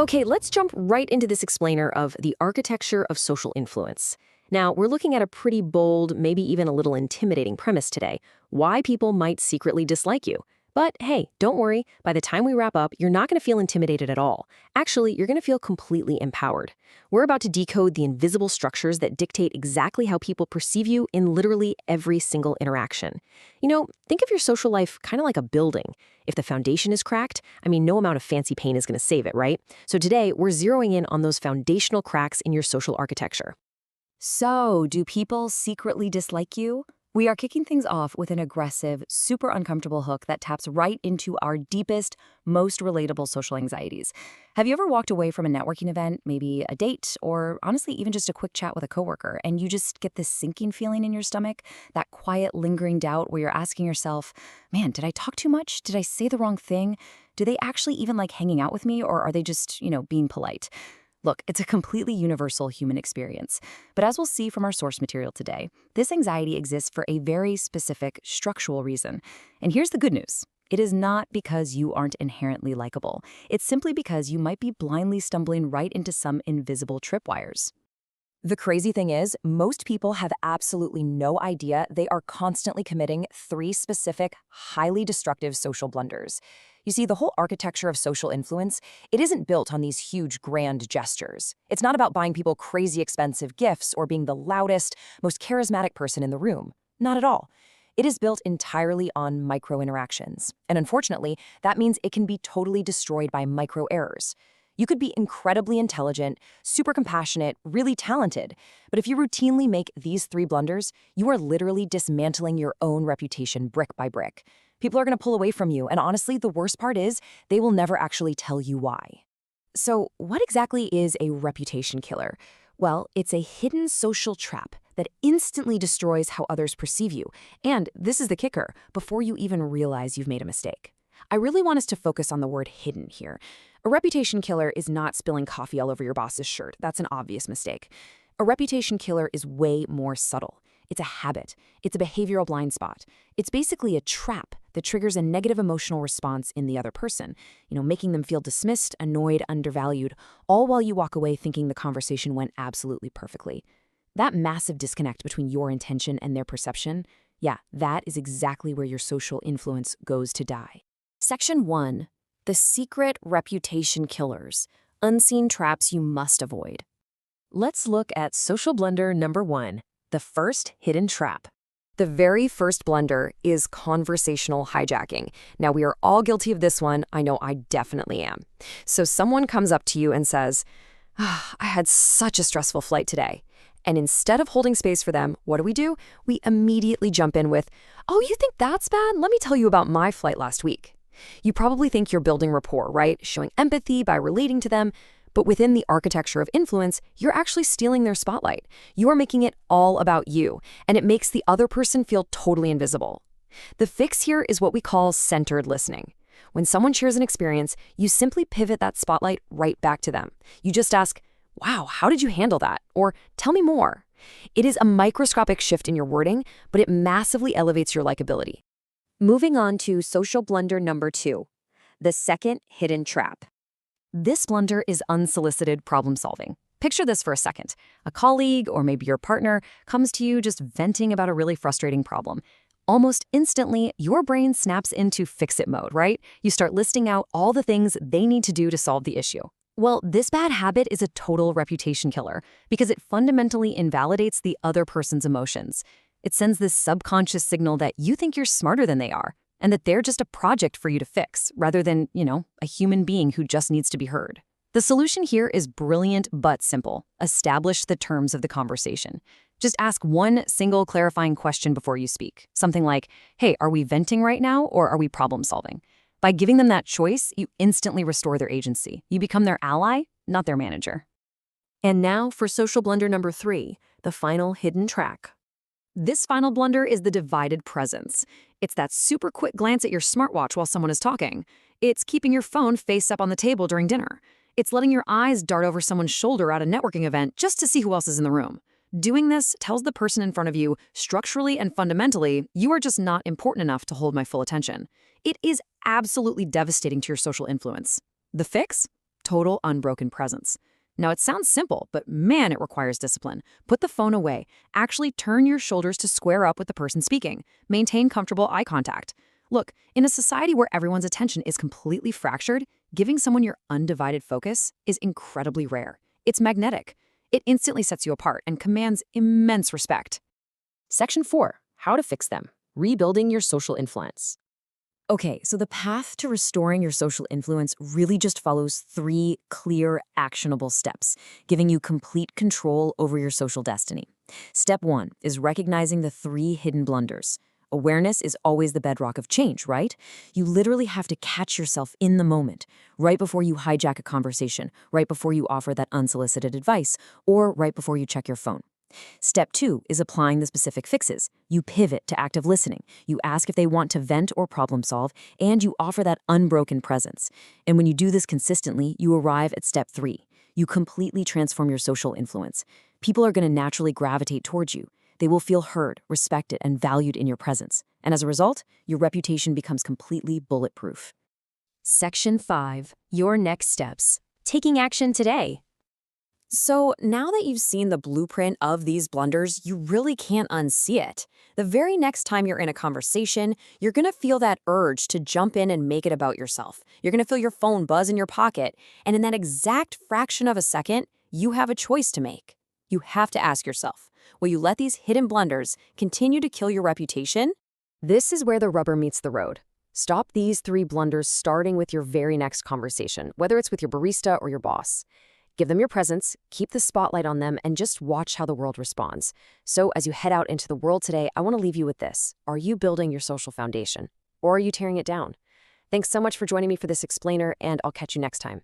Okay, let's jump right into this explainer of the architecture of social influence. Now, we're looking at a pretty bold, maybe even a little intimidating premise today: why people might secretly dislike you. But hey, don't worry, by the time we wrap up, you're not going to feel intimidated at all. Actually, you're going to feel completely empowered. We're about to decode the invisible structures that dictate exactly how people perceive you in literally every single interaction. Think of your social life kind of like a building. If the foundation is cracked, no amount of fancy paint is going to save it, right? So today, we're zeroing in on those foundational cracks in your social architecture. So, do people secretly dislike you? We are kicking things off with an aggressive, super uncomfortable hook that taps right into our deepest, most relatable social anxieties. Have you ever walked away from a networking event, maybe a date, or honestly, even just a quick chat with a coworker, and you just get this sinking feeling in your stomach, that quiet, lingering doubt where you're asking yourself, man, did I talk too much? Did I say the wrong thing? Do they actually even like hanging out with me, or are they just, being polite? Look, it's a completely universal human experience. But as we'll see from our source material today, this anxiety exists for a very specific structural reason. And here's the good news. It is not because you aren't inherently likable. It's simply because you might be blindly stumbling right into some invisible tripwires. The crazy thing is, most people have absolutely no idea they are constantly committing three specific, highly destructive social blunders. You see, the whole architecture of social influence, it isn't built on these huge, grand gestures. It's not about buying people crazy expensive gifts or being the loudest, most charismatic person in the room. Not at all. It is built entirely on micro-interactions. And unfortunately, that means it can be totally destroyed by micro-errors. You could be incredibly intelligent, super compassionate, really talented, but if you routinely make these three blunders, you are literally dismantling your own reputation brick by brick. People are going to pull away from you, and honestly, the worst part is they will never actually tell you why. So, what exactly is a reputation killer? Well, it's a hidden social trap that instantly destroys how others perceive you. And this is the kicker, before you even realize you've made a mistake. I really want us to focus on the word hidden here. A reputation killer is not spilling coffee all over your boss's shirt. That's an obvious mistake. A reputation killer is way more subtle. It's a habit. It's a behavioral blind spot. It's basically a trap that triggers a negative emotional response in the other person, making them feel dismissed, annoyed, undervalued, all while you walk away thinking the conversation went absolutely perfectly. That massive disconnect between your intention and their perception, that is exactly where your social influence goes to die. Section 1. The secret reputation killers. Unseen traps you must avoid. Let's look at social blunder number 1, the first hidden trap. The very first blunder is conversational hijacking. Now, we are all guilty of this one. I know I definitely am. So someone comes up to you and says, I had such a stressful flight today. And instead of holding space for them, what do? We immediately jump in with, oh, you think that's bad? Let me tell you about my flight last week. You probably think you're building rapport, right? Showing empathy by relating to them. But within the architecture of influence, you're actually stealing their spotlight. You are making it all about you, and it makes the other person feel totally invisible. The fix here is what we call centered listening. When someone shares an experience, you simply pivot that spotlight right back to them. You just ask, wow, how did you handle that? Or tell me more. It is a microscopic shift in your wording, but it massively elevates your likability. Moving on to social blunder number 2, the second hidden trap. This blunder is unsolicited problem solving. Picture this for a second. A colleague, or maybe your partner, comes to you just venting about a really frustrating problem. Almost instantly, your brain snaps into fix-it mode, right? You start listing out all the things they need to do to solve the issue. Well, this bad habit is a total reputation killer because it fundamentally invalidates the other person's emotions. It sends this subconscious signal that you think you're smarter than they are, and that they're just a project for you to fix, rather than, a human being who just needs to be heard. The solution here is brilliant but simple. Establish the terms of the conversation. Just ask one single clarifying question before you speak. Something like, hey, are we venting right now, or are we problem solving? By giving them that choice, you instantly restore their agency. You become their ally, not their manager. And now for social blunder number 3, the final hidden track. This final blunder is the divided presence. It's that super quick glance at your smartwatch while someone is talking. It's keeping your phone face up on the table during dinner. It's letting your eyes dart over someone's shoulder at a networking event just to see who else is in the room. Doing this tells the person in front of you, structurally and fundamentally, you are just not important enough to hold my full attention. It is absolutely devastating to your social influence. The fix? total unbroken presence. Now, it sounds simple, but man, it requires discipline. Put the phone away. Actually turn your shoulders to square up with the person speaking. Maintain comfortable eye contact. Look, in a society where everyone's attention is completely fractured, giving someone your undivided focus is incredibly rare. It's magnetic. It instantly sets you apart and commands immense respect. Section 4. How to fix them. Rebuilding your social influence. Okay, so the path to restoring your social influence really just follows 3 clear, actionable steps, giving you complete control over your social destiny. Step 1 is recognizing the 3 hidden blunders. Awareness is always the bedrock of change, right? You literally have to catch yourself in the moment, right before you hijack a conversation, right before you offer that unsolicited advice, or right before you check your phone. Step 2 is applying the specific fixes. You pivot to active listening. You ask if they want to vent or problem solve, and you offer that unbroken presence. And when you do this consistently, you arrive at step 3. You completely transform your social influence. People are going to naturally gravitate towards you. They will feel heard, respected, and valued in your presence. And as a result, your reputation becomes completely bulletproof. Section 5. Your next steps. Taking action today. So now that you've seen the blueprint of these blunders, you really can't unsee it. The very next time you're in a conversation, you're going to feel that urge to jump in and make it about yourself. You're going to feel your phone buzz in your pocket, and in that exact fraction of a second, you have a choice to make. You have to ask yourself, will you let these hidden blunders continue to kill your reputation? This is where the rubber meets the road. Stop these 3 blunders starting with your very next conversation, whether it's with your barista or your boss. Give them your presence, keep the spotlight on them, and just watch how the world responds. So as you head out into the world today, I want to leave you with this. Are you building your social foundation? Or are you tearing it down? Thanks so much for joining me for this explainer, and I'll catch you next time.